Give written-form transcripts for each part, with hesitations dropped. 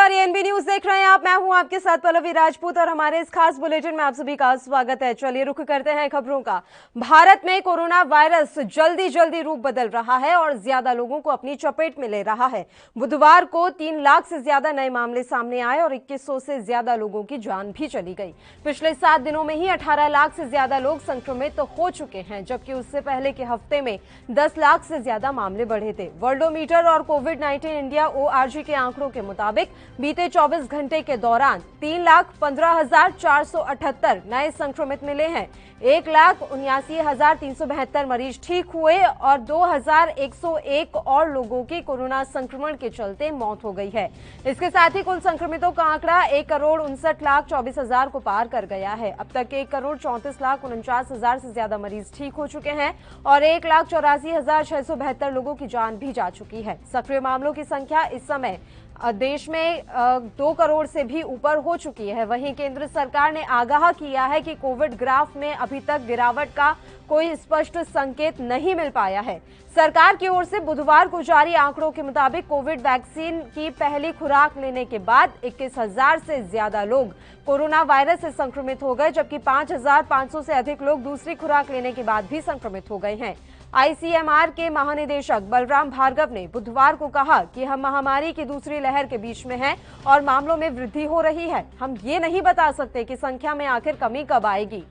नमस्कार, ये NB news देख रहे हैं आप। मैं हूं आपके साथ पल्लवी राजपूत और हमारे इस खास बुलेटिन में आप सभी का स्वागत है। चलिए रुख करते हैं खबरों का। भारत में कोरोना वायरस जल्दी रूप बदल रहा है और ज्यादा लोगों को अपनी चपेट में ले रहा है। बुधवार को 3 लाख से ज्यादा नए मामले सामने आए और 2100 से ज्यादा लोगों की जान भी चली गई। पिछले 7 दिनों में ही 18 लाख से ज्यादा लोग संक्रमित हो चुके हैं, जबकि उससे पहले के हफ्ते में 10 लाख से ज्यादा मामले बढ़े थे। वर्ल्डोमीटर और कोविड-19 इंडिया ORG के आंकड़ों के मुताबिक बीते 24 घंटे के दौरान 3,15,478 नए संक्रमित मिले हैं। 1,79,372 मरीज ठीक हुए और 2,101 और लोगों की कोरोना संक्रमण के चलते मौत हो गई है। इसके साथ ही कुल संक्रमितों का आंकड़ा 1,59,24,000 को पार कर गया है। अब तक 1,34,49,000 से ज्यादा मरीज ठीक हो चुके हैं और 1,84,672 लोगों की जान भी जा चुकी है। सक्रिय मामलों की संख्या इस समय देश में 2 करोड़ से भी ऊपर हो चुकी है। वहीं केंद्र सरकार ने आगाह किया है कि कोविड ग्राफ में अभी तक गिरावट का कोई स्पष्ट संकेत नहीं मिल पाया है। सरकार की ओर से बुधवार को जारी आंकड़ों के मुताबिक कोविड वैक्सीन की पहली खुराक लेने के बाद 21,000 से ज्यादा लोग कोरोना वायरस से संक्रमित हो गए, जबकि 5,500 से अधिक लोग दूसरी खुराक लेने के बाद भी संक्रमित हो गए हैं। ICMR के महानिदेशक बलराम भार्गव ने बुधवार को कहा कि हम महामारी की दूसरी लहर के बीच में हैं और मामलों में वृद्धि हो रही है। हम ये नहीं बता सकते कि संख्या में आखिर कमी कब आएगी।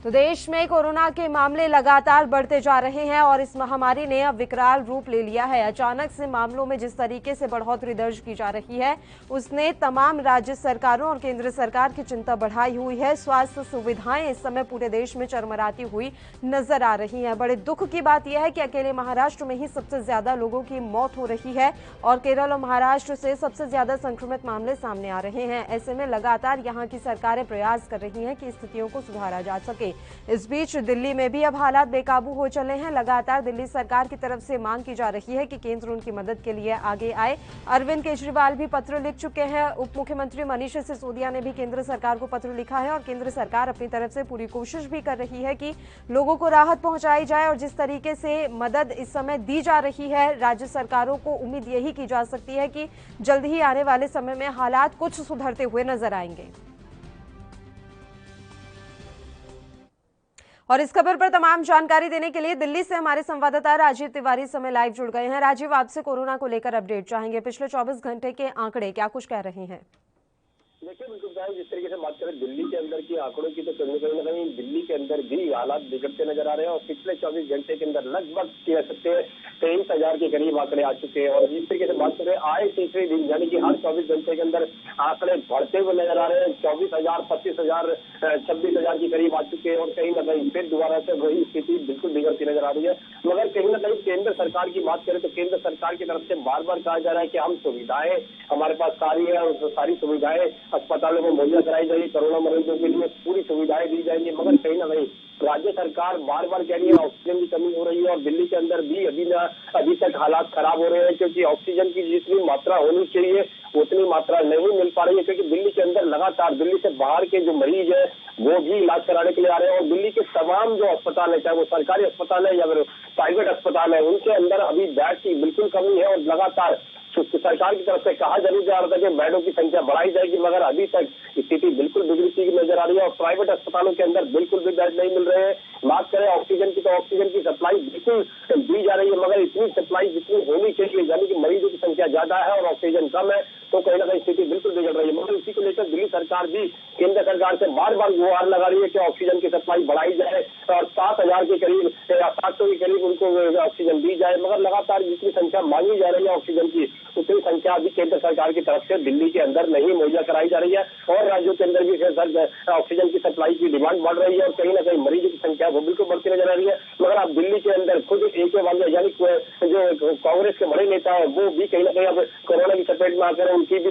तो देश में कोरोना के मामले लगातार बढ़ते जा रहे हैं और इस महामारी ने अब विकराल रूप ले लिया है। अचानक से मामलों में जिस तरीके से बढ़ोतरी दर्ज की जा रही है, उसने तमाम राज्य सरकारों और केंद्र सरकार की चिंता बढ़ाई हुई है। स्वास्थ्य सुविधाएं इस समय पूरे देश में चरमराती हुई नजर आ रही हैं। बड़े दुख की बात यह है कि अकेले महाराष्ट्र में ही सबसे ज्यादा लोगों की मौत हो रही है और केरल और महाराष्ट्र से सबसे ज्यादा संक्रमित मामले सामने आ रहे हैं। ऐसे में लगातार यहाँ की सरकारें प्रयास कर रही हैं कि स्थितियों को सुधारा जा सके। इस बीच दिल्ली में भी अब हालात बेकाबू हो चले हैं। लगातार दिल्ली सरकार की तरफ से मांग की जा रही है कि केंद्र उनकी मदद के लिए आगे आए। अरविंद केजरीवाल भी पत्र लिख चुके हैं। उप मुख्यमंत्री मनीष सिसोदिया ने भी केंद्र सरकार को पत्र लिखा है और केंद्र सरकार अपनी तरफ से पूरी कोशिश भी कर रही है कि लोगों को राहत पहुंचाई जाए। और जिस तरीके से मदद इस समय दी जा रही है राज्य सरकारों को, उम्मीद यही की जा सकती है कि जल्द ही आने वाले समय में हालात कुछ सुधरते हुए नजर आएंगे। और इस खबर पर तमाम जानकारी देने के लिए दिल्ली से हमारे संवाददाता राजीव तिवारी समय लाइव जुड़ गए हैं। राजीव, आपसे कोरोना को लेकर अपडेट चाहेंगे। पिछले 24 घंटे के आंकड़े क्या कुछ कह रहे हैं? देखिए बिल्कुल साहब, जिस तरीके से बात करें दिल्ली के अंदर की आंकड़ों की, तो कहीं ना कहीं दिल्ली के अंदर भी हालात बिगड़ते नजर आ रहे हैं और पिछले 24 घंटे के अंदर लगभग कह सकते हैं 23,000 के करीब आंकड़े आ चुके हैं। और जिस तरीके से बात करें आए तीसरे दिन यानी कि हर 24 घंटे के अंदर आंकड़े बढ़ते हुए नजर आ रहे हैं। 24,000, 25,000, 26,000 के करीब आ चुके हैं और कहीं ना कहीं फिर दोबारा से वही स्थिति बिल्कुल बिगड़ती नजर आ रही है। मगर कहीं ना कहीं केंद्र सरकार की बात करें तो केंद्र सरकार की तरफ से बार बार कहा जा रहा है कि हम सुविधाएं हमारे पास सारी है और सारी सुविधाएं अस्पतालों में मुहैया कराई जाएगी, कोरोना मरीजों के लिए पूरी सुविधाएं दी जाएंगी। मगर कहीं ना कहीं राज्य सरकार बार बार कह रही है ऑक्सीजन की कमी हो रही है और दिल्ली के अंदर भी अभी तक हालात खराब हो रहे हैं, क्योंकि ऑक्सीजन की जितनी मात्रा होनी चाहिए उतनी मात्रा नहीं मिल पा रही है। क्योंकि दिल्ली के अंदर लगातार दिल्ली से बाहर के जो मरीज है वो भी इलाज कराने के लिए आ रहे हैं और दिल्ली के तमाम जो अस्पताल है, चाहे वो सरकारी अस्पताल है या फिर प्राइवेट अस्पताल है, उनके अंदर अभी बेड की बिल्कुल कमी है। और लगातार सरकार की तरफ से कहा जरूर जा रहा था कि बेडों की संख्या बढ़ाई जाएगी, मगर अभी तक स्थिति बिल्कुल बिगड़ती नजर आ रही है और प्राइवेट अस्पतालों के अंदर बिल्कुल भी बेड नहीं मिल रहे हैं। बात करें ऑक्सीजन की तो ऑक्सीजन की सप्लाई बिल्कुल दी जा रही है, मगर इतनी सप्लाई जितनी होनी चाहिए, यानी कि मरीजों की संख्या ज्यादा है और ऑक्सीजन कम है, तो कहीं ना कहीं स्थिति बिल्कुल बिगड़ रही है। मगर इसी को लेकर दिल्ली सरकार भी केंद्र सरकार से बार बार गुहार लगा रही है कि ऑक्सीजन की सप्लाई बढ़ाई जाए और 7,000 के करीब या 700 के करीब उनको ऑक्सीजन दी जाए। मगर लगातार जितनी संख्या मांगी जा रही है ऑक्सीजन की, उतनी संख्या अभी केंद्र सरकार की तरफ से दिल्ली के अंदर नहीं मुहैया कराई जा रही है और राज्यों के अंदर भी ऑक्सीजन की सप्लाई की डिमांड बढ़ रही है और कहीं ना कहीं मरीजों की संख्या वो बिल्कुल बढ़ती नजर आ रही है। मगर अब दिल्ली के अंदर खुद AK वाले यानी जो कांग्रेस के बड़े नेता है वो भी कहीं ना कहीं अब कोरोना की चपेट में आकर उनकी भी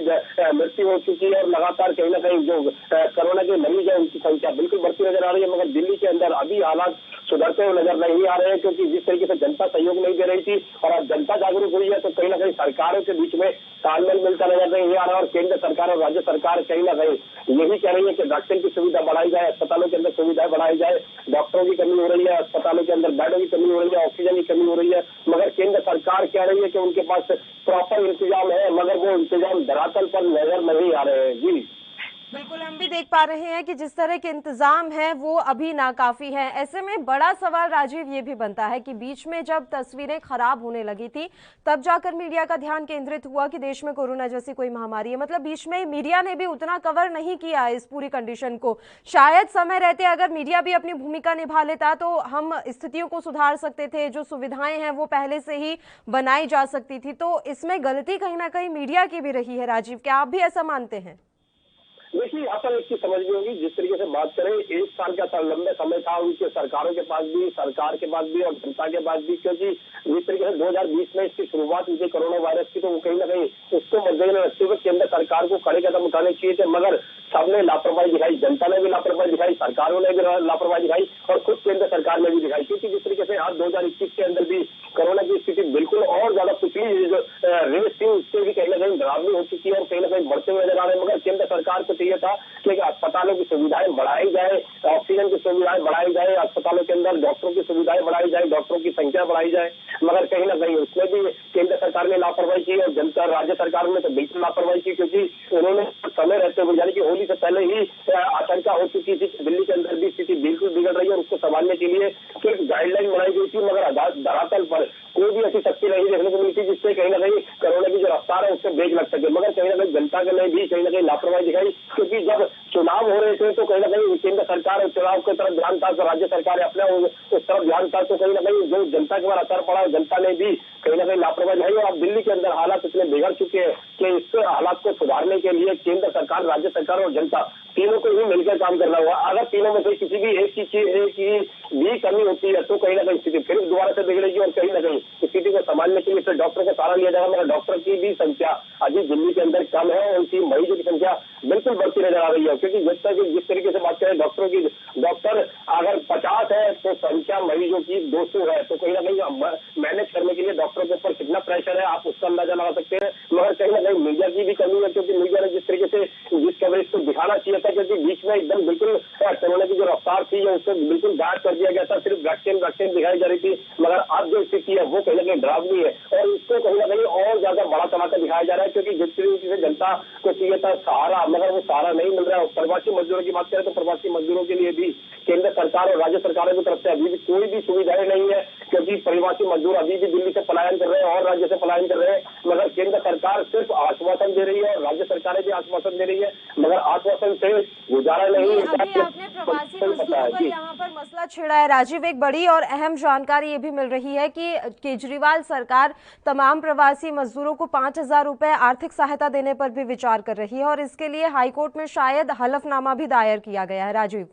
मृत्यु हो चुकी है और लगातार कहीं ना कहीं जो कोरोना के मरीज है उनकी संख्या बिल्कुल बढ़ती नजर आ रही है। मगर दिल्ली के अंदर अभी हालात सुधरते हुए नजर नहीं आ रहे हैं, क्योंकि जिस तरीके से जनता सहयोग नहीं दे रही थी और अब जनता जागरूक हुई है तो कहीं ना कहीं सरकारों के बीच में तालमेल मिलता नजर नहीं आ रहा और केंद्र सरकार और राज्य सरकार कहीं ना कहीं यही कह रही है कि वैक्सीन की सुविधा बढ़ाई जाए, अस्पतालों के अंदर सुविधाएं बढ़ाई जाए। डॉक्टरों की कमी हो रही है, अस्पतालों के अंदर बेडों की कमी हो रही है, ऑक्सीजन की कमी हो रही है, मगर केंद्र सरकार कह रही है कि उनके पास प्रॉपर इंतजाम है, मगर वो इंतजाम धरातल पर नजर नहीं आ रहे हैं। जी बिल्कुल, हम भी देख पा रहे हैं कि जिस तरह के इंतजाम हैं वो अभी नाकाफी हैं। ऐसे में बड़ा सवाल राजीव ये भी बनता है कि बीच में जब तस्वीरें खराब होने लगी थी तब जाकर मीडिया का ध्यान केंद्रित हुआ कि देश में कोरोना जैसी कोई महामारी है। मतलब बीच में मीडिया ने भी उतना कवर नहीं किया इस पूरी कंडीशन को। शायद समय रहते अगर मीडिया भी अपनी भूमिका निभा लेता तो हम स्थितियों को सुधार सकते थे, जो सुविधाएं हैं वो पहले से ही बनाई जा सकती थी। तो इसमें गलती कहीं ना कहीं मीडिया की भी रही है राजीव, क्या आप भी ऐसा मानते हैं? देखिए, यहाँ पर एक चीज समझनी होगी, जिस तरीके से बात करें, 1 साल का लंबा समय था उनके सरकारों के पास भी, सरकार के पास भी और जनता के पास भी, क्योंकि जिस तरीके से 2020 में इसकी शुरुआत हुई थी कोरोना वायरस की, तो वो कहीं ना कहीं उसको मद्देनजर रखते हुए केंद्र सरकार को कड़े कदम उठाने चाहिए थे, मगर सबने लापरवाही दिखाई, जनता ने भी लापरवाही दिखाई, सरकारों ने भी लापरवाही दिखाई और खुद केंद्र सरकार ने भी दिखाई। क्योंकि जिस तरीके से आज 2021 के अंदर भी कोरोना की स्थिति बिल्कुल और ज्यादा पिछली जो रेस थी उससे भी कहीं ना कहीं डरावनी हो चुकी है और कहीं ना कहीं बढ़ते हुए नजर आ रहे हैं। मगर केंद्र सरकार को चाहिए था कि अस्पतालों की सुविधाएं बढ़ाई जाए, ऑक्सीजन की सुविधाएं बढ़ाई जाए, अस्पतालों के अंदर डॉक्टरों की सुविधाएं बढ़ाई जाए, डॉक्टरों की संख्या बढ़ाई जाए, मगर कहीं ना कहीं उसमें भी केंद्र सरकार ने लापरवाही की और जनता राज्य सरकार ने तो बिल्कुल लापरवाही की, क्योंकि उन्होंने समय रहते हुए यानी कि होली से पहले ही आशंका हो चुकी थी कि दिल्ली के अंदर भी स्थिति बिल्कुल बिगड़ रही है और उसको संभालने के लिए सिर्फ गाइडलाइन बनाई गई थी, मगर धरातल पर कोई भी ऐसी शक्ति नहीं देखने को मिलती जिससे कहीं ना कहीं कोरोना की जो रफ्तार है उससे ब्रेक लग सके। मगर कहीं ना कहीं जनता ने भी कहीं ना कहीं लापरवाही दिखाई, क्योंकि जब चुनाव हो रहे थे तो कहीं ना कहीं केंद्र सरकार और चुनाव की तरफ ध्यान था, तो राज्य सरकार अपने उस तरफ ध्यान था, तो कहीं ना कहीं जो जनता के ऊपर असर पड़ा, जनता ने भी कहीं ना कहीं लापरवाही दिखाई। और अब दिल्ली के अंदर हालात इतने बिगड़ चुके हैं कि इस हालात को सुधारने के लिए केंद्र सरकार, राज्य सरकार और जनता तीनों को ही मिलकर काम करना होगा। अगर तीनों में से किसी भी एक की भी कमी होती है तो कहीं ना कहीं स्थिति फिर दोबारा से बिगड़ेगी और कहीं ना कहीं स्थिति को संभालने के लिए फिर डॉक्टर का सहारा लिया जाएगा। मगर डॉक्टर की भी संख्या अभी दिल्ली के अंदर कम है और उनकी मरीजों की संख्या बिल्कुल बढ़ती नजर आ रही है, क्योंकि जिस तरीके से बात करें डॉक्टरों की, डॉक्टर अगर 50 है तो संख्या मरीजों की 200 है, तो कहीं ना कहीं मैनेज करने के लिए डॉक्टरों के ऊपर कितना प्रेशर है आप उसका अंदाजा लगा सकते हैं। मगर कहीं ना कहीं मीडिया की भी कमी है, क्योंकि मीडिया ने जिस तरीके से जिस कवरेज को दिखाना चाहिए था, क्योंकि बीच में एकदम बिल्कुल कोरोना की जो रफ्तार थी उसको बिल्कुल गायब कर दिया गया था, सिर्फ वैक्सीन दिखाई जा रही थी। मगर अब जो स्थिति है वो कहीं ना कहीं डरावनी है और इसको कहीं ना कहीं और ज्यादा बड़ा चलाकर दिखाया जा रहा है, क्योंकि जिस तरीके से जनता को चाहिए था सहारा, मगर वो सहारा नहीं मिल रहा है। प्रवासी मजदूरों की बात करें तो प्रवासी मजदूरों के लिए भी केंद्र सरकार और राज्य सरकारों की तरफ से अभी भी कोई भी सुविधाएं नहीं है, क्योंकि प्रवासी मजदूर अभी भी दिल्ली से पलायन कर रहे हैं और राज्य से पलायन कर रहे हैं। मगर केंद्र सरकार सिर्फ आश्वासन दे रही है और राज्य सरकारें भी आश्वासन दे रही है, मगर आश्वासन से गुजारा नहीं होता। अभी आपने प्रवासी मजदूरों का यहाँ पर मसला छेड़ा है राजीव। एक बड़ी और अहम जानकारी ये भी मिल रही है कि केजरीवाल सरकार तमाम प्रवासी मजदूरों को 5,000 रुपए आर्थिक सहायता देने पर भी विचार कर रही है और इसके लिए हाईकोर्ट में शायद हलफनामा भी दायर किया गया है। राजीव,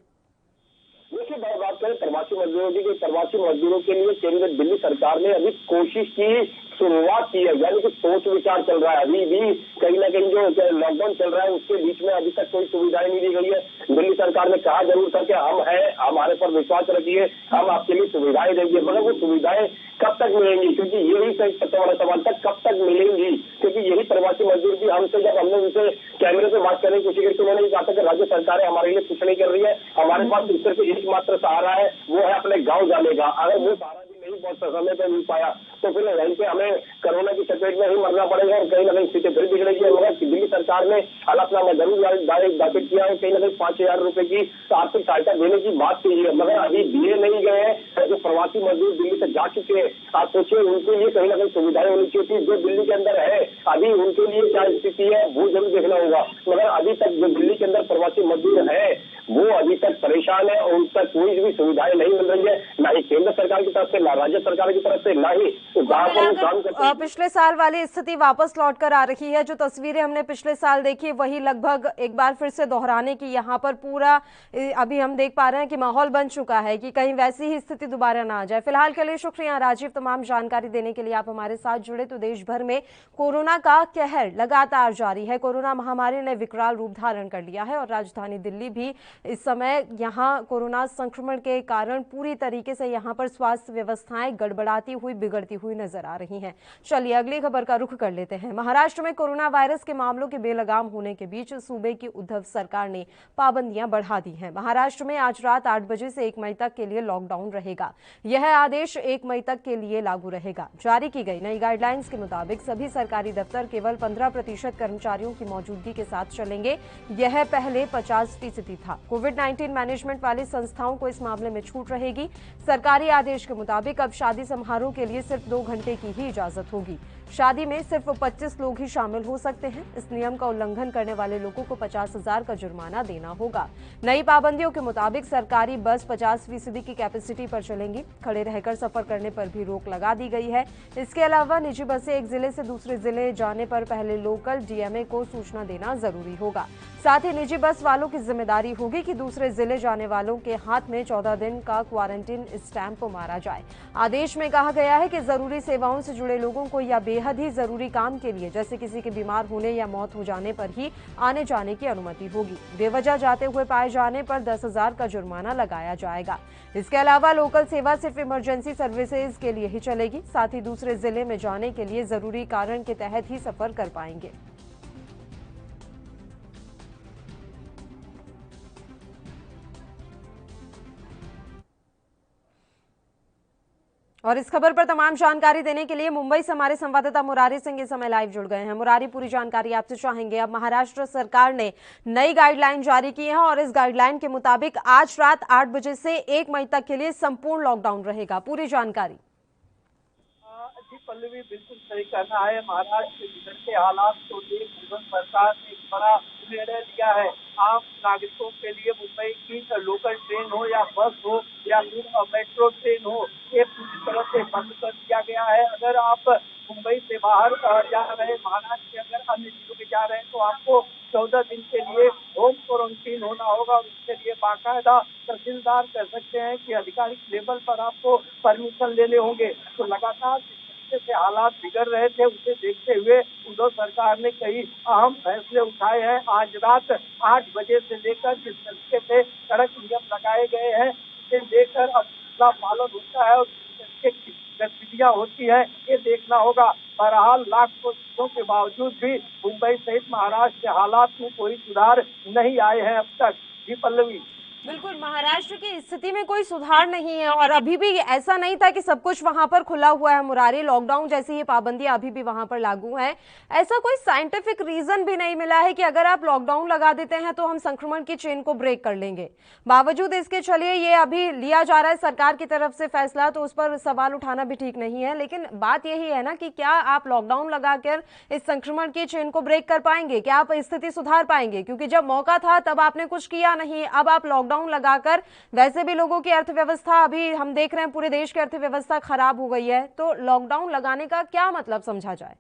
देखिए, बात करें प्रवासी मजदूरों की, प्रवासी मजदूरों के लिए केंद्र दिल्ली सरकार ने अभी कोशिश की, शुरुआत की है, यानी कि सोच विचार चल रहा है। अभी भी कहीं ना कहीं जो लॉकडाउन चल रहा है उसके बीच में अभी तक कोई सुविधाएं नहीं दी गई है। दिल्ली सरकार ने कहा जरूर था कि हम हैं, हमारे पर विश्वास रखिए, हम आपके लिए सुविधाएं देंगे, मगर वो सुविधाएं कब तक मिलेंगी, क्योंकि यही सबसे बड़ा सवाल था, कब तक मिलेंगी, क्योंकि यही प्रवासी मजदूर भी हमसे, जब हमने उनसे कैमरे से बात करने की कोशिश की तो उन्होंने कहा था कि राज्य सरकार हमारे लिए कुछ नहीं कर रही है, हमारे पास सिर्फ एकमात्र सहारा है, वो है अपने गाँव जाने का। अगर वो सहारा नहीं बहुत समय पर मिल पाया तो फिर यहीं पे हमें कोरोना की चपेट में ही मरना पड़ेगा और कहीं ना कहीं स्थिति फिर बिगड़ेगी। मगर दिल्ली सरकार ने हलफनामा जरूर दाखिल किया है, कहीं ना कहीं 5,000 रुपए की आर्थिक सहायता देने की बात कही है, मगर अभी दिए नहीं गए हैं। जो प्रवासी मजदूर दिल्ली से जा चुके हैं, आप सोचिए उनके लिए कहीं ना कहीं सुविधाएं होनी चाहिए थी। जो दिल्ली के अंदर है अभी उनके लिए क्या स्थिति है वो जरूर देखना होगा, मगर अभी तक जो दिल्ली के अंदर प्रवासी मजदूर है वो अभी तक परेशान है और उन तक कोई भी सुविधाएं नहीं मिल रही है, ना ही केंद्र सरकार की तरफ से, ना राज्य सरकार की तरफ से, ना ही पिछले साल वाली स्थिति वापस लौट कर आ रही है। जो तस्वीरें हमने पिछले साल देखी वही लगभग एक बार फिर से दोहराने की यहाँ पर पूरा अभी हम देख पा रहे हैं कि माहौल बन चुका है कि कहीं वैसी ही स्थिति दोबारा ना आ जाए। फिलहाल के लिए शुक्रिया राजीव, तमाम जानकारी देने के लिए। आप हमारे साथ जुड़े। तो देश भर में कोरोना का कहर लगातार जारी है। कोरोना महामारी ने विकराल रूप धारण कर लिया है और राजधानी दिल्ली भी इस समय यहाँ कोरोना संक्रमण के कारण पूरी तरीके से यहाँ पर स्वास्थ्य व्यवस्थाएं गड़बड़ाती हुई, बिगड़ती हुई नजर आ रही हैं। चलिए अगली खबर का रुख कर लेते हैं। महाराष्ट्र में कोरोना वायरस के मामलों के बेलगाम होने के बीच सूबे की उद्धव सरकार ने पाबंदियां बढ़ा दी हैं। महाराष्ट्र में आज रात 8 बजे से 1 मई तक के लिए लॉकडाउन रहेगा। यह आदेश 1 मई तक के लिए लागू रहेगा। जारी की गई नई गाइडलाइंस के मुताबिक सभी सरकारी दफ्तर केवल 15% कर्मचारियों की मौजूदगी के साथ चलेंगे। यह पहले 50% था। कोविड-19 मैनेजमेंट वाली संस्थाओं को इस मामले में छूट रहेगी। सरकारी आदेश के मुताबिक अब शादी समारोह के लिए सिर्फ 2 घंटे की ही इजाजत होगी। शादी में सिर्फ 25 लोग ही शामिल हो सकते हैं। इस नियम का उल्लंघन करने वाले लोगों को 50,000 का जुर्माना देना होगा। नई पाबंदियों के मुताबिक सरकारी बस 50% की कैपेसिटी पर चलेंगी। खड़े रहकर सफर करने पर भी रोक लगा दी गई है। इसके अलावा निजी बसें एक जिले से दूसरे जिले जाने पर पहले लोकल डीएमए को सूचना देना जरूरी होगा। साथ ही निजी बस वालों की जिम्मेदारी होगी कि दूसरे जिले जाने वालों के हाथ में 14 दिन का क्वारंटीन स्टैंप मारा जाए। आदेश में कहा गया है कि जरूरी सेवाओं से जुड़े लोगों को या बेहद ही जरूरी काम के लिए जैसे किसी के बीमार होने या मौत हो जाने पर ही आने जाने की अनुमति होगी। बेवजह जाते हुए पाए जाने पर 10,000 का जुर्माना लगाया जाएगा। इसके अलावा लोकल सेवा सिर्फ इमरजेंसी सर्विसेज के लिए ही चलेगी। साथ ही दूसरे जिले में जाने के लिए जरूरी कारण के तहत ही सफर कर पाएंगे। और इस खबर पर तमाम जानकारी देने के लिए मुंबई से हमारे संवाददाता मुरारी सिंह इस समय लाइव जुड़ गए हैं। मुरारी, पूरी जानकारी आपसे चाहेंगे। अब महाराष्ट्र सरकार ने नई गाइडलाइन जारी की है और इस गाइडलाइन के मुताबिक आज रात 8 बजे से 1 मई तक के लिए संपूर्ण लॉकडाउन रहेगा। पूरी जानकारी। जी पल्लवी, बिल्कुल सही कहना है। महाराष्ट्र के बिगड़ते हालात को लेकर सरकार ने एक बड़ा निर्णय लिया है। आम नागरिकों के लिए मुंबई की लोकल ट्रेन हो या बस हो या फिर मेट्रो ट्रेन हो, ये पूरी तरह से बंद कर दिया गया है। अगर आप मुंबई से बाहर जा रहे हैं, महाराष्ट्र के अगर अन्य जिलों में जा रहे हैं, तो आपको 14 दिन के लिए होम क्वारंटीन होना होगा। उसके लिए बाकायदा तहसीलदार कह सकते हैं कि आधिकारिक लेवल पर आपको परमिशन लेने होंगे। तो लगातार से हालात बिगड़ रहे थे, उसे देखते हुए उद्धव सरकार ने कई अहम फैसले उठाए हैं। आज रात 8 बजे से लेकर जिस तरीके से कड़क नियम लगाए गए हैं, उसे लेकर अब उसका पालन होता है और किस तरीके की गतिविधियां होती है, ये देखना होगा। बहरहाल लाख कोशिशों के बावजूद भी मुंबई सहित महाराष्ट्र के हालात में कोई सुधार नहीं आए हैं अब तक। जी पल्लवी। बिल्कुल, महाराष्ट्र की स्थिति में कोई सुधार नहीं है और अभी भी ऐसा नहीं था कि सब कुछ वहां पर खुला हुआ है। मुरारी, लॉकडाउन जैसी ये पाबंदियां अभी भी वहां पर लागू हैं। ऐसा कोई साइंटिफिक रीजन भी नहीं मिला है कि अगर आप लॉकडाउन लगा देते हैं तो हम संक्रमण की चेन को ब्रेक कर लेंगे। बावजूद इसके चलिए ये अभी लिया जा रहा है सरकार की तरफ से फैसला, तो उस पर सवाल उठाना भी ठीक नहीं है। लेकिन बात यही है ना कि क्या आप लॉकडाउन लगाकर इस संक्रमण की चेन को ब्रेक कर पाएंगे? क्या आप स्थिति सुधार पाएंगे? क्योंकि जब मौका था तब आपने कुछ किया नहीं। अब आप लॉकडाउन लगाकर, वैसे भी लोगों की अर्थव्यवस्था, अभी हम देख रहे हैं पूरे देश की अर्थव्यवस्था खराब हो गई है, तो लॉकडाउन लगाने का क्या मतलब समझा जाए?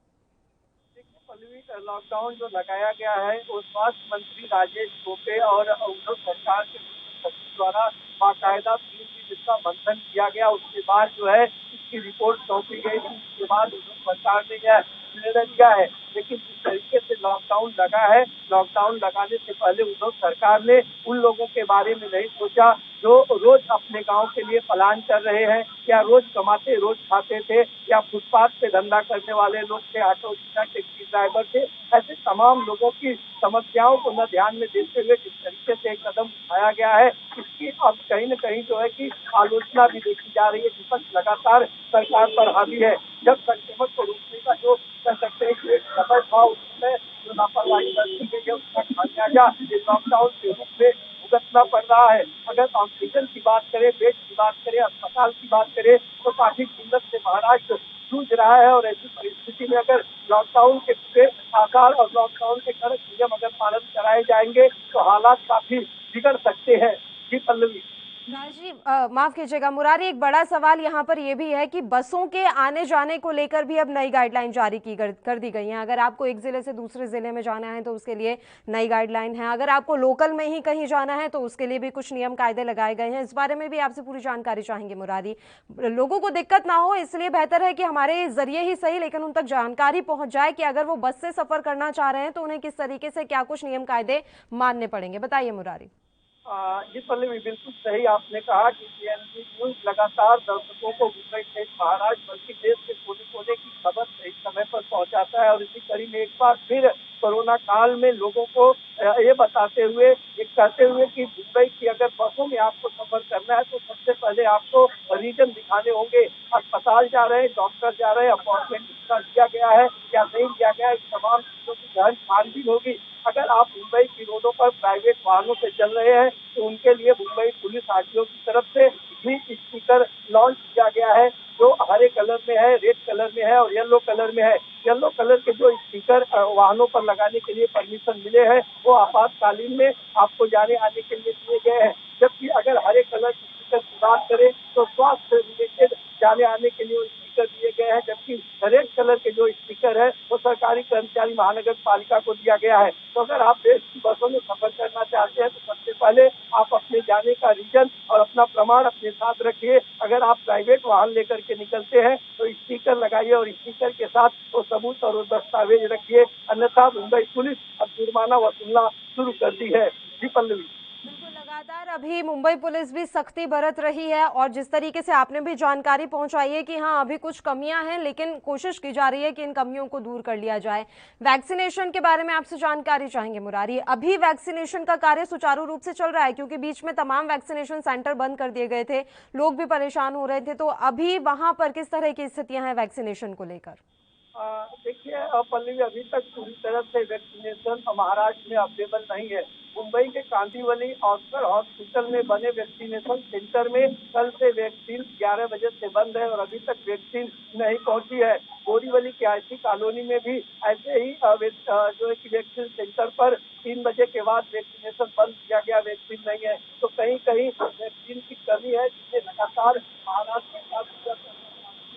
लॉकडाउन जो लगाया गया है वो स्वास्थ्य मंत्री राजेश टोपे और उद्धव सरकार के सचिव द्वारा बाकायदा 3 दिन इसका मंथन किया गया। उसके बाद जो है इसकी रिपोर्ट सौंपी गई। उसके बाद उद्धव सरकार ने यह निर्णय लिया है। लेकिन जिस तरीके से लॉकडाउन लगा है, लॉकडाउन लगाने से पहले उद्धव सरकार ने उन लोगों के बारे में नहीं सोचा जो रोज अपने गांव के लिए पलायन कर रहे हैं, या रोज कमाते रोज खाते थे, या फुटपाथ पे धंधा करने वाले लोग थे, ऑटो रिक्शा टैक्सी ड्राइवर थे। ऐसे तमाम लोगों की समस्याओं को न ध्यान में देते हुए जिस तरीके से एक कदम उठाया गया है, इसकी अब कहीं न कहीं जो है कि आलोचना भी देखी जा रही है। विपक्ष लगातार सरकार पर हावी है। जब संक्रमण को रोकने का जो कह सकते हैं कि एक समय था, उसमें जो लापरवाही बरती गई है उसका खामियाजा लॉकडाउन के रूप में भुगतना पड़ रहा है। अगर ऑक्सीजन की बात करें, बेड की बात करें, अस्पताल की बात करें, तो काफी किल्लत से महाराष्ट्र जूझ रहा है। और ऐसी परिस्थिति में अगर लॉकडाउन के पूरे आकार और लॉकडाउन के कड़क नियम अगर पालन कराए जाएंगे तो हालात काफी बिगड़ सकते हैं। जी पल्लवी। जी माफ कीजिएगा मुरारी, एक बड़ा सवाल यहाँ पर यह भी है कि बसों के आने जाने को लेकर भी अब नई गाइडलाइन जारी कर दी गई है। अगर आपको एक जिले से दूसरे जिले में जाना है तो उसके लिए नई गाइडलाइन है। अगर आपको लोकल में ही कहीं जाना है तो उसके लिए भी कुछ नियम कायदे लगाए गए हैं। इस बारे में भी आपसे पूरी जानकारी चाहेंगे मुरारी। लोगों को दिक्कत ना हो इसलिए बेहतर है कि हमारे जरिए ही सही लेकिन उन तक जानकारी पहुंच जाए कि अगर वो बस से सफर करना चाह रहे हैं तो उन्हें किस तरीके से क्या कुछ नियम कायदे मानने पड़ेंगे। बताइए मुरारी। जी पल्लवी, बिल्कुल सही आपने कहा कि पीएनबी न्यूज लगातार दर्शकों को मुंबई सहित महाराष्ट्र बल्कि देश के कोने कोने की खबर सही समय पर पहुंचाता है। और इसी कड़ी में एक बार फिर कोरोना काल में लोगों को ये बताते हुए, ये कहते हुए कि मुंबई की अगर बसों में आपको सफर करना है तो सबसे पहले आपको रीजन दिखाने होंगे। अस्पताल जा रहे हैं, डॉक्टर जा रहे हैं, अपॉइंटमेंट दिया गया है या नहीं दिया गया है, इस तमाम चीजों की गहन छानबीन होगी। अगर आप मुंबई की रोडों पर प्राइवेट वाहनों से चल रहे हैं तो उनके लिए मुंबई पुलिस आरटीओ की तरफ से भी स्टिकर लॉन्च किया गया है, जो हरे कलर में है, रेड कलर में है और येलो कलर में है। येलो कलर के जो स्टिकर वाहनों पर लगाने के लिए परमिशन मिले हैं वो आपातकालीन में आपको जाने आने के लिए दिए गए हैं। जबकि अगर हरे कलर के स्टिकर की बात करें तो स्वास्थ्य रिलेटेड जाने आने के लिए स्टिकर दिए गए हैं, जबकि रेड कलर के जो स्टिकर है वो सरकारी कर्मचारी महानगर पालिका को दिया गया है। तो अगर आप देश की बसों में सफर करना चाहते हैं तो सबसे पहले आप अपने जाने का रीजन और अपना प्रमाण अपने साथ रखिए। अगर आप प्राइवेट वाहन लेकर के निकलते हैं तो स्टिकर लगाइए और स्टिकर के साथ वो सबूत और वो दस्तावेज रखिए, अन्यथा मुंबई पुलिस अब जुर्माना वसूलना शुरू कर दी है। जी पल्लवी। बिल्कुल, लगातार अभी मुंबई पुलिस भी सख्ती बरत रही है और जिस तरीके से आपने भी जानकारी पहुंचाई है कि हाँ अभी कुछ कमियां हैं लेकिन कोशिश की जा रही है कि इन कमियों को दूर कर लिया जाए। वैक्सीनेशन के बारे में आपसे जानकारी चाहेंगे मुरारी, अभी वैक्सीनेशन का कार्य सुचारू रूप से चल रहा है? क्योंकि बीच में तमाम वैक्सीनेशन सेंटर बंद कर दिए गए थे, लोग भी परेशान हो रहे थे, तो अभी वहां पर किस तरह की स्थितियां हैं वैक्सीनेशन को लेकर? देखिए पल्लवी, अभी तक पूरी तरह से वैक्सीनेशन महाराष्ट्र में अवेलेबल नहीं है। मुंबई के कांदिवली ऑस्कर हॉस्पिटल में बने वैक्सीनेशन सेंटर में कल से वैक्सीन 11 बजे से बंद है और अभी तक वैक्सीन नहीं पहुंची है। बोरीवली के आईसी कॉलोनी में भी ऐसे ही जो है कि वैक्सीन सेंटर पर 3 बजे के बाद वैक्सीनेशन बंद किया गया, वैक्सीन नहीं है। तो कहीं कहीं वैक्सीन की कमी है, जिससे लगातार महाराष्ट्र के साथ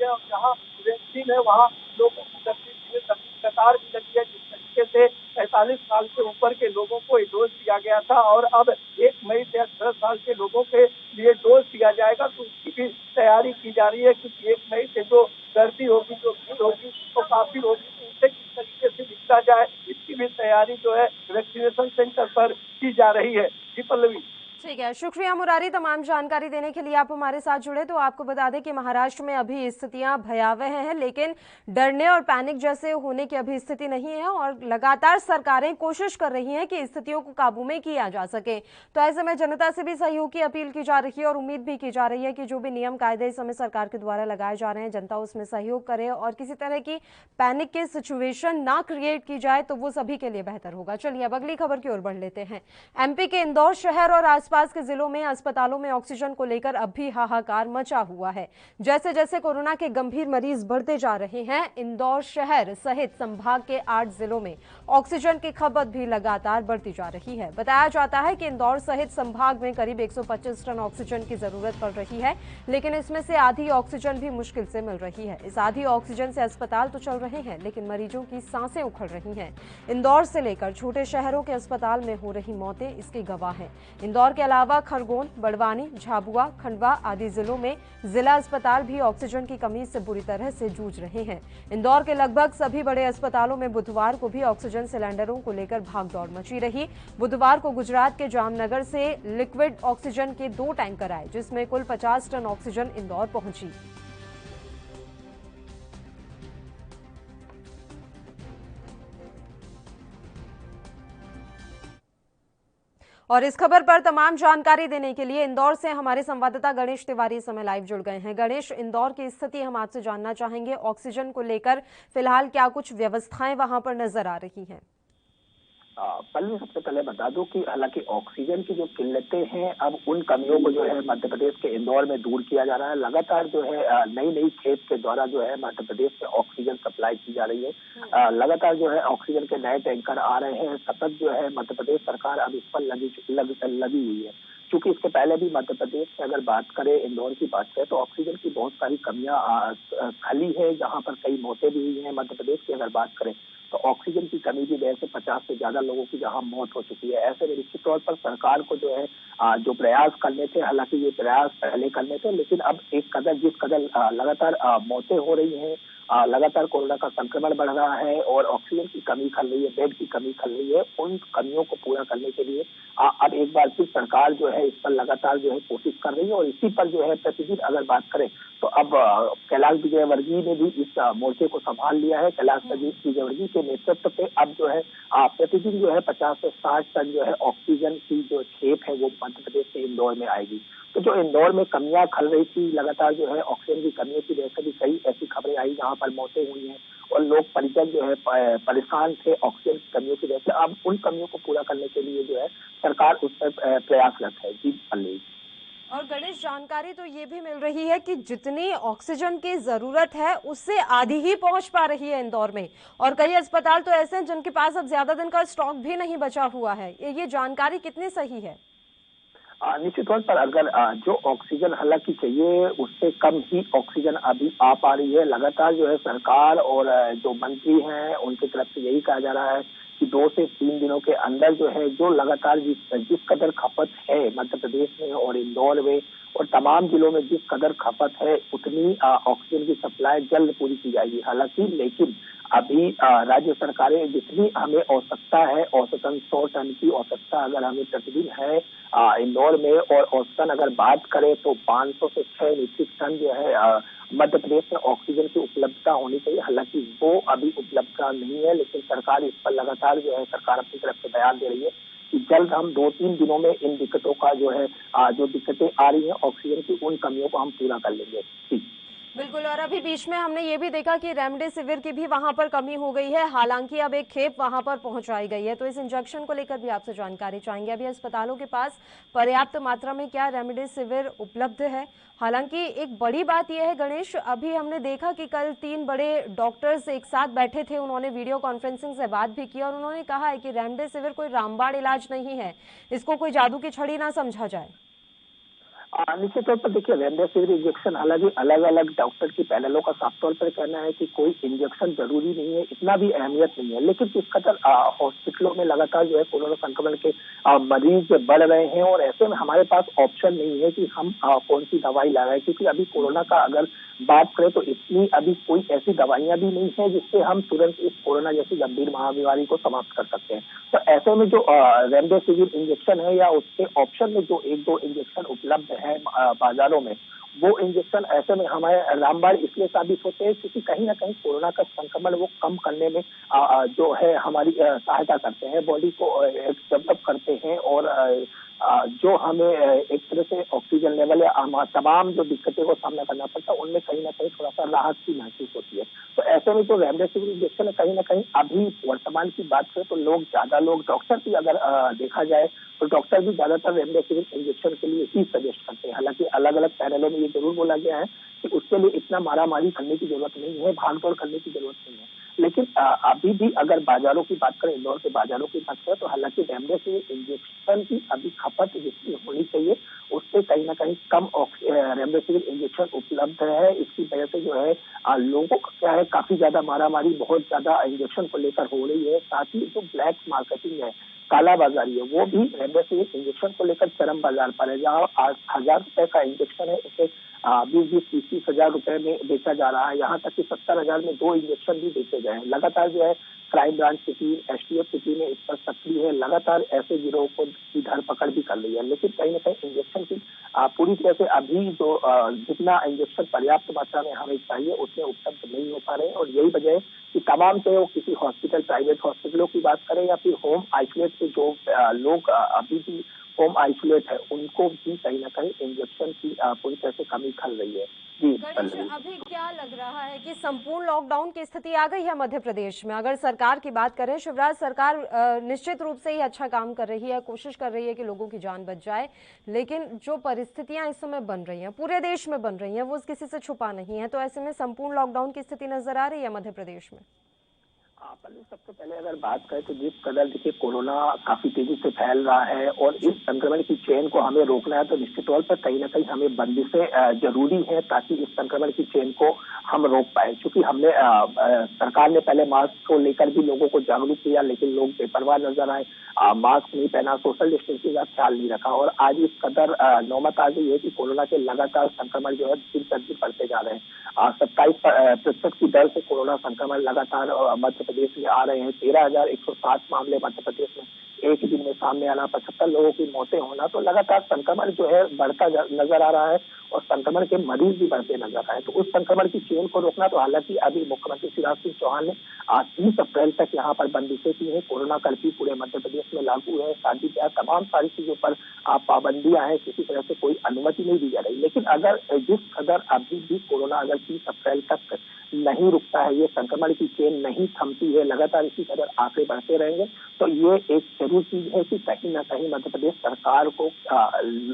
और जहाँ वैक्सीन है वहाँ लोगों की कतार भी लगी है। जिस तरीके से 45 साल से ऊपर के लोगों को ये डोज दिया गया था और अब 1 मई से 18 साल के लोगों के लिए डोज दिया जाएगा, तो उसकी भी तैयारी की जा रही है। क्योंकि 1 मई से जो गर्दी होगी, जो भीड़ होगी वो काफी होगी, तो उसे किस तरीके से निपटा जाए इसकी भी तैयारी जो है वैक्सीनेशन सेंटर पर की जा रही है। जी पल्लवी। ठीक है, शुक्रिया मुरारी तमाम जानकारी देने के लिए। आप हमारे साथ जुड़े तो आपको बता दें कि महाराष्ट्र में अभी स्थितियां भयावह हैं, लेकिन डरने और पैनिक जैसे होने की अभी स्थिति नहीं है और लगातार सरकारें कोशिश कर रही हैं कि स्थितियों को काबू में किया जा सके। तो ऐसे में जनता से भी सहयोग की अपील की जा रही है और उम्मीद भी की जा रही है कि जो भी नियम कायदे इस समय सरकार के द्वारा लगाए जा रहे हैं जनता उसमें सहयोग करे और किसी तरह की पैनिक की सिचुएशन ना क्रिएट की जाए, तो वो सभी के लिए बेहतर होगा। चलिए अब अगली खबर की ओर बढ़ लेते हैं। एमपी के इंदौर शहर और आसपास के जिलों में अस्पतालों में ऑक्सीजन को लेकर अब भी हाहाकार मचा हुआ है। जैसे जैसे कोरोना के गंभीर मरीज बढ़ते जा रहे हैं, इंदौर शहर सहित संभाग के 8 जिलों में ऑक्सीजन की खपत भी लगातार बढ़ती जा रही है। बताया जाता है कि इंदौर सहित संभाग में करीब 125 टन ऑक्सीजन की जरूरत पड़ रही है, लेकिन इसमें से आधी ऑक्सीजन भी मुश्किल से मिल रही है। इस आधी ऑक्सीजन से अस्पताल तो चल रहे हैं, लेकिन मरीजों की सांसें उखड़ रही हैं। इंदौर से लेकर छोटे शहरों के अस्पताल में हो रही मौतें इसकी गवाह हैं। इंदौर के अलावा खरगोन, बड़वानी, झाबुआ, खंडवा आदि जिलों में जिला अस्पताल भी ऑक्सीजन की कमी से बुरी तरह से जूझ रहे हैं। इंदौर के लगभग सभी बड़े अस्पतालों में बुधवार को भी ऑक्सीजन सिलेंडरों को लेकर भागदौड़ मची रही। बुधवार को गुजरात के जामनगर से लिक्विड ऑक्सीजन के 2 टैंकर आए, जिसमें कुल 50 टन ऑक्सीजन इंदौर पहुंची। और इस खबर पर तमाम जानकारी देने के लिए इंदौर से हमारे संवाददाता गणेश तिवारी समय लाइव जुड़ गए हैं। गणेश, इंदौर की स्थिति हम आपसे जानना चाहेंगे। ऑक्सीजन को लेकर फिलहाल क्या कुछ व्यवस्थाएं वहां पर नजर आ रही हैं? पल्लवी, सबसे पहले बता दूं कि हालांकि ऑक्सीजन की जो किल्लतें हैं, अब उन कमियों को जो है मध्य प्रदेश के इंदौर में दूर किया जा रहा है। लगातार जो है नई नई खेप के द्वारा जो है मध्य प्रदेश में ऑक्सीजन सप्लाई की जा रही है। लगातार जो है ऑक्सीजन के नए टैंकर आ रहे हैं। सतत जो है मध्य प्रदेश सरकार अब इस पर लगी हुई है। क्योंकि इसके पहले भी मध्य प्रदेश में अगर बात करें, इंदौर की बात करें, तो ऑक्सीजन की बहुत सारी कमियां खली है, जहां पर कई मौतें भी हुई हैं। मध्य प्रदेश की अगर बात करें तो ऑक्सीजन की कमी की वजह से 50 से ज्यादा लोगों की जहां मौत हो चुकी है। ऐसे में निश्चित तौर पर सरकार को जो है जो प्रयास करने थे, हालांकि ये प्रयास पहले करने थे, लेकिन अब एक कदर जिस कदर लगातार मौतें हो रही हैं लगातार कोरोना का संक्रमण बढ़ रहा है और ऑक्सीजन की कमी खल रही है, बेड की कमी खल रही है, उन कमियों को पूरा करने के लिए अब एक बार फिर सरकार जो है इस पर लगातार जो है कोशिश कर रही है और इसी पर जो है प्रतिदिन अगर बात करें तो अब कैलाश विजयवर्गीय ने भी इस मोर्चे को संभाल लिया है। कैलाश विजयवर्गीय के नेतृत्व पे अब जो है प्रतिदिन जो है 50 से 60 टन जो है ऑक्सीजन की जो खेप है वो मध्य प्रदेश से इंदौर में आएगी। तो जो इंदौर में कमियां खल रही थी, लगातार जो है ऑक्सीजन की कमियों की वजह से भी कई ऐसी खबरें आई जहां पर मौतें हुई हैं और लोग परिजन जो है परेशान थे ऑक्सीजन की कमियों की वजह से। अब उन कमियों को पूरा करने के लिए जो है सरकार उस पर प्रयासरत है। जी पल्लवी। और गणेश, जानकारी तो ये भी मिल रही है कि जितनी ऑक्सीजन की जरूरत है उससे आधी ही पहुंच पा रही है इंदौर में, और कई अस्पताल तो ऐसे हैं जिनके पास अब ज्यादा दिन का स्टॉक भी नहीं बचा हुआ है। ये जानकारी कितनी सही है? निश्चित तौर पर अगर जो ऑक्सीजन हालांकि चाहिए उससे कम ही ऑक्सीजन अभी आ पा रही है। लगातार जो है सरकार और जो मंत्री हैं उनकी तरफ से यही कहा जा रहा है कि 2 से 3 दिनों के अंदर जो है जो लगातार जिस कदर खपत है मध्य प्रदेश में और इंदौर में और तमाम जिलों में जिस कदर खपत है उतनी ऑक्सीजन की सप्लाई जल्द पूरी की जाएगी। हालांकि लेकिन अभी राज्य सरकारें जितनी हमें आवश्यकता है, औसतन 100 टन की आवश्यकता अगर हमें प्रतिदिन है इंदौर में, और औसतन अगर बात करें तो 500 से 6 मीट्रिक टन जो है मध्य प्रदेश में ऑक्सीजन की उपलब्धता होनी चाहिए। हालांकि वो अभी उपलब्धता नहीं है, लेकिन सरकार इस पर लगातार जो है सरकार अपनी तरफ से बयान दे रही है कि जल्द हम 2-3 दिनों में इन दिक्कतों का जो है जो दिक्कतें आ रही हैं ऑक्सीजन की उन कमियों को हम पूरा कर लेंगे। ठीक बिल्कुल। और अभी बीच में हमने ये भी देखा कि रेमडेसिविर की भी वहां पर कमी हो गई है, हालांकि अब एक खेप वहां पर पहुंचाई गई है। तो इस इंजेक्शन को लेकर भी आपसे जानकारी चाहेंगे। अभी अस्पतालों के पास पर्याप्त मात्रा में क्या रेमडेसिविर उपलब्ध है? हालांकि एक बड़ी बात यह है गणेश, अभी हमने देखा कि कल 3 बड़े डॉक्टर्स एक साथ बैठे थे, उन्होंने वीडियो कॉन्फ्रेंसिंग से बात भी की और उन्होंने कहा है कि रेमडेसिविर कोई रामबाण इलाज नहीं है, इसको कोई जादू की छड़ी ना समझा जाए। निश्चित तौर पर देखिए रेमडेसिविर इंजेक्शन हालांकि अलग अलग डॉक्टर की पैनलों का साफ तौर पर कहना है कि कोई इंजेक्शन जरूरी नहीं है, इतना भी अहमियत नहीं है, लेकिन जिस कदर हॉस्पिटलों में लगातार जो है कोरोना संक्रमण के मरीज बढ़ रहे हैं और ऐसे में हमारे पास ऑप्शन नहीं है कि हम कौन सी दवाई ला रहे हैं, क्योंकि अभी कोरोना का अगर बात करें तो इतनी अभी कोई ऐसी दवाइयां भी नहीं है जिससे हम तुरंत इस कोरोना जैसी गंभीर महामारी को समाप्त कर सकते हैं। तो ऐसे में जो रेमडेसिविर इंजेक्शन है या उसके ऑप्शन में जो 1-2 इंजेक्शन उपलब्ध है बाजारों में, वो इंजेक्शन ऐसे में हमारे रामबाण इसलिए साबित होते हैं क्योंकि कहीं ना कहीं कोरोना का संक्रमण वो कम करने में जो है हमारी सहायता करते हैं, बॉडी को डेवलप करते हैं और जो हमें एक तरह से ऑक्सीजन लेवल या तमाम जो दिक्कतें को सामना करना पड़ता है उनमें कहीं ना कहीं थोड़ा सा राहत सी महसूस होती है। तो ऐसे में जो रेमडेसिविर इंजेक्शन है कहीं ना कहीं अभी वर्तमान की बात करें तो ज्यादा लोग डॉक्टर भी अगर देखा जाए तो डॉक्टर भी ज्यादातर रेमडेसिविर इंजेक्शन के लिए ही सजेस्ट करते हैं। हालांकि अलग अलग पैनलों में ये जरूर बोला गया है कि उसके लिए इतना मारामारी करने की जरूरत नहीं है, भागदौड़ करने की जरूरत नहीं है, लेकिन अभी भी अगर बाजारों की बात करें, इंदौर के बाजारों की बात करें तो हालांकि रेमडेसिविर इंजेक्शन की अभी खपत जितनी होनी चाहिए उससे कहीं ना कहीं कम रेमडेसिविर इंजेक्शन उपलब्ध है। इसकी वजह से जो है लोगों का क्या है काफी ज्यादा मारामारी बहुत ज्यादा इंजेक्शन को लेकर हो रही है। साथ ही जो ब्लैक मार्केटिंग है, कालाबाजारी है, वो भी रेमडेसिविर इंजेक्शन को लेकर चरम बाजार पर है। जहाँ 8,000 रुपए का इंजेक्शन है उसे 20-30 हजार रुपए में बेचा जा रहा है, यहाँ तक कि 70,000 में 2 इंजेक्शन भी बेचे गए हैं। लगातार जो है क्राइम ब्रांच की टीम, एसटीएफ की टीम इस पर सक्रिय है, लगातार ऐसे गिरोह को की धरपकड़ भी कर रही है, लेकिन कहीं ना कहीं इंजेक्शन की पूरी तरह से अभी जो जितना इंजेक्शन पर्याप्त मात्रा में हमें चाहिए उतने उपलब्ध नहीं हो पा रहे हैं। और यही वजह है कि तमाम चाहे वो किसी हॉस्पिटल, प्राइवेट हॉस्पिटलों की बात करें या फिर होम आइसोलेट के जो लोग अभी भी होम आइसोलेट है उनको भी कहीं ना कहीं इंजेक्शन की पूरी तरह से कमी खल रही है। गणेश, अभी क्या लग रहा है कि संपूर्ण लॉकडाउन की स्थिति आ गई है मध्य प्रदेश में? अगर सरकार की बात करें, शिवराज सरकार निश्चित रूप से ही अच्छा काम कर रही है, कोशिश कर रही है कि लोगों की जान बच जाए, लेकिन जो परिस्थितियां इस समय बन रही हैं, पूरे देश में बन रही हैं, वो किसी से छुपा नहीं है। तो ऐसे में संपूर्ण लॉकडाउन की स्थिति नजर आ रही है मध्य प्रदेश में? पहले सबसे पहले अगर बात करें तो जिस कदर देखिए कोरोना काफी तेजी से फैल रहा है और इस संक्रमण की चेन को हमें रोकना है, तो निश्चित तौर पर कहीं ना कहीं हमें बंदिशें जरूरी है ताकि इस संक्रमण की चेन को हम रोक पाए। क्योंकि हमने सरकार ने पहले मास्क को लेकर भी लोगों को जागरूक किया, लेकिन लोग बेपरवाह नजर आए, मास्क नहीं पहना, सोशल डिस्टेंसिंग का ख्याल नहीं रखा और आज इस कदर नौबत आ गई है कि कोरोना के लगातार संक्रमण जो है दिन प्रतिदिन बढ़ते जा रहे हैं। 27% की दर से कोरोना संक्रमण लगातार मध्य प्रदेश में आ रहे हैं। 13,107 मामले मध्य प्रदेश में एक ही दिन में सामने आना, 75 लोगों की मौतें होना, तो लगातार संक्रमण जो है बढ़ता नजर आ रहा है और संक्रमण के मरीज भी बढ़ते नजर आए। तो उस संक्रमण की चेन को रोकना, तो हालांकि अभी मुख्यमंत्री शिवराज सिंह चौहान ने 30 अप्रैल तक यहाँ पर बंदिशें की है। कोरोना कर्फ्यू पूरे मध्य प्रदेश में लागू है, शादी ब्याह तमाम सारी चीजों पर पाबंदियां हैं, किसी तरह से कोई अनुमति नहीं दी जा रही। लेकिन अगर जिस कदर अभी भी कोरोना अगर 30 अप्रैल तक नहीं रुकता है, ये संक्रमण की चेन नहीं थमती है, लगातार इसी कदर आंकड़े बढ़ते रहेंगे, तो ये एक जरूर चीज है कि कहीं ना कहीं मध्य प्रदेश सरकार को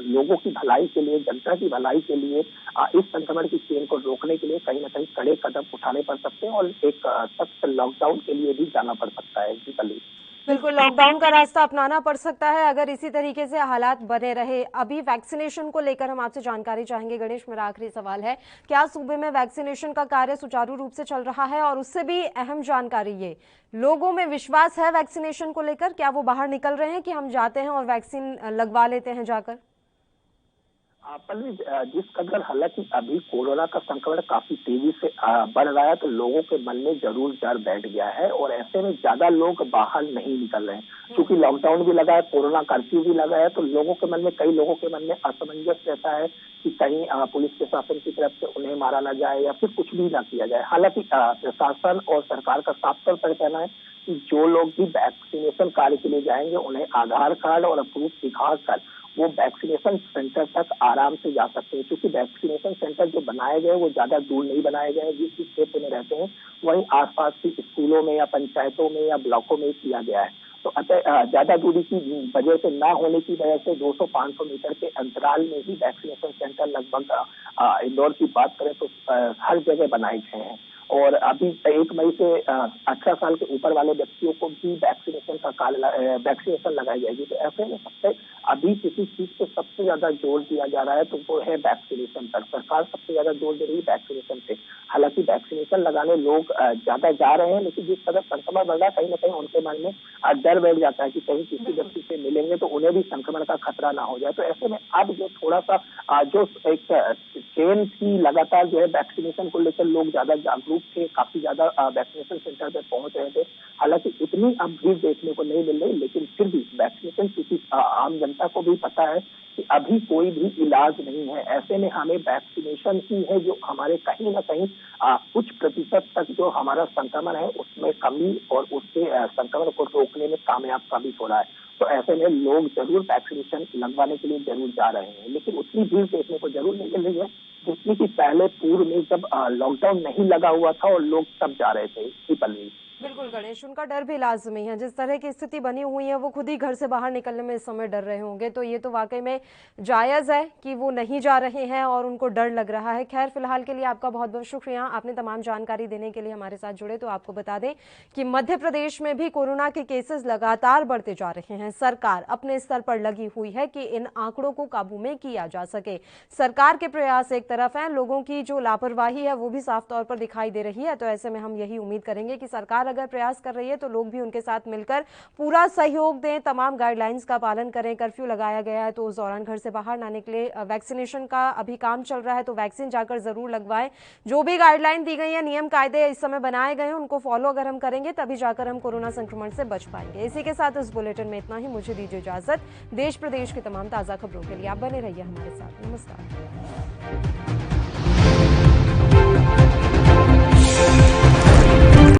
लोगों की भलाई के लिए, जनता की भलाई के लिए इस संक्रमण की चेन को रोकने के लिए कहीं ना कहीं कड़े कदम उठाने पड़ सकते हैं और एक सख्त लॉकडाउन के लिए भी जाना पड़ सकता है। जी कली बिल्कुल, लॉकडाउन का रास्ता अपनाना पड़ सकता है अगर इसी तरीके से हालात बने रहे। अभी वैक्सीनेशन को लेकर हम आपसे जानकारी चाहेंगे। गणेश, मेरा आखिरी सवाल है, क्या सूबे में वैक्सीनेशन का कार्य सुचारू रूप से चल रहा है? और उससे भी अहम जानकारी ये, लोगों में विश्वास है वैक्सीनेशन को लेकर? क्या वो बाहर निकल रहे हैं कि हम जाते हैं और वैक्सीन लगवा लेते हैं जाकर? पल्लवी, जिस कदर हालांकि अभी कोरोना का संक्रमण काफी तेजी से बढ़ रहा है, तो लोगों के मन में जरूर डर बैठ गया है और ऐसे में ज्यादा लोग बाहर नहीं निकल रहे हैं। क्योंकि लॉकडाउन भी लगा है, कोरोना कर्फ्यू भी लगा है, तो लोगों के मन में, कई लोगों के मन में असमंजस रहता है कि कहीं पुलिस प्रशासन की तरफ से उन्हें मारा ना जाए या फिर कुछ भी ना किया जाए। हालांकि प्रशासन और सरकार का साफ तौर पर कहना है कि जो लोग भी वैक्सीनेशन कार्य के लिए जाएंगे, उन्हें आधार कार्ड और प्रूफ दिखाकर वो वैक्सीनेशन सेंटर तक आराम से जा सकते हैं। क्योंकि वैक्सीनेशन सेंटर जो बनाए गए वो ज्यादा दूर नहीं बनाए गए, जिस क्षेत्र में रहते हैं वहीं आसपास की स्कूलों में या पंचायतों में या ब्लॉकों में किया गया है। तो अतः ज्यादा दूरी की वजह से ना होने की वजह से 200-500 मीटर के अंतराल में ही वैक्सीनेशन सेंटर लगभग इंदौर की बात करें तो हर जगह बनाए गए हैं। और अभी 1 मई से 18 साल के ऊपर वाले व्यक्तियों को भी वैक्सीनेशन लगाई जाएगी। तो ऐसे में सबसे अभी किसी चीज पे सबसे ज्यादा जोर दिया जा रहा है तो वो है वैक्सीनेशन पर। सरकार सबसे ज्यादा जोर दे रही है वैक्सीनेशन पे। हालांकि वैक्सीनेशन लगाने लोग ज्यादा जा रहे हैं, लेकिन जिस तरह संक्रमण बढ़ रहा है, कहीं ना कहीं उनके मन में डर बैठ जाता है कि कहीं किसी व्यक्ति से मिलेंगे तो उन्हें भी संक्रमण का खतरा ना हो जाए। तो ऐसे में अब जो थोड़ा सा जो एक चेन थी, लगातार जो है वैक्सीनेशन को लेकर लोग ज्यादा जागरूक थे, काफी ज्यादा वैक्सीनेशन सेंटर पे पहुंच रहे थे। हालांकि इतनी अब भीड़ देखने को नहीं मिल रही, लेकिन फिर भी वैक्सीनेशन किसी आम जनता को भी पता है कि अभी कोई भी इलाज नहीं है। ऐसे में हमें वैक्सीनेशन ही है जो हमारे कहीं ना कहीं कुछ प्रतिशत तक जो हमारा संक्रमण है उसमें कमी और उससे संक्रमण को रोकने में कामयाब साबित हो रहा है। तो ऐसे में लोग जरूर वैक्सीनेशन लगवाने के लिए जरूर जा रहे हैं, लेकिन उतनी भीड़ देखने को जरूर नहीं मिल रही है जितनी कि पहले पूर्व में जब लॉकडाउन नहीं लगा हुआ था और लोग तब जा रहे थे। पल्लवी, बिल्कुल गणेश, उनका डर भी लाजमी है। जिस तरह की स्थिति बनी हुई है वो खुद ही घर से बाहर निकलने में इस समय डर रहे होंगे, तो ये तो वाकई में जायज़ है कि वो नहीं जा रहे हैं और उनको डर लग रहा है। खैर, फिलहाल के लिए आपका बहुत बहुत शुक्रिया, आपने तमाम जानकारी देने के लिए हमारे साथ जुड़े। तो आपको बता दें कि मध्य प्रदेश में भी कोरोना के केसेस लगातार बढ़ते जा रहे हैं। सरकार अपने स्तर पर लगी हुई है कि इन आंकड़ों को काबू में किया जा सके। सरकार के प्रयास एक तरफ हैं, लोगों की जो लापरवाही है वो भी साफ तौर पर दिखाई दे रही है। तो ऐसे में हम यही उम्मीद करेंगे कि सरकार अगर प्रयास कर रही है तो लोग भी उनके साथ मिलकर पूरा सहयोग दें, तमाम गाइडलाइंस का पालन करें। कर्फ्यू लगाया गया है तो उस दौरान घर से बाहर ना निकले। वैक्सीनेशन का अभी काम चल रहा है तो वैक्सीन जाकर जरूर लगवाएं। जो भी गाइडलाइन दी गई है, नियम कायदे इस समय बनाए गए हैं, उनको फॉलो अगर हम करेंगे तभी जाकर हम कोरोना संक्रमण से बच पाएंगे। इसी के साथ इस बुलेटिन में इतना ही। मुझे दीजिए इजाजत। देश प्रदेश की तमाम ताजा खबरों के लिए आप बने रहिए हमारे साथ। नमस्कार।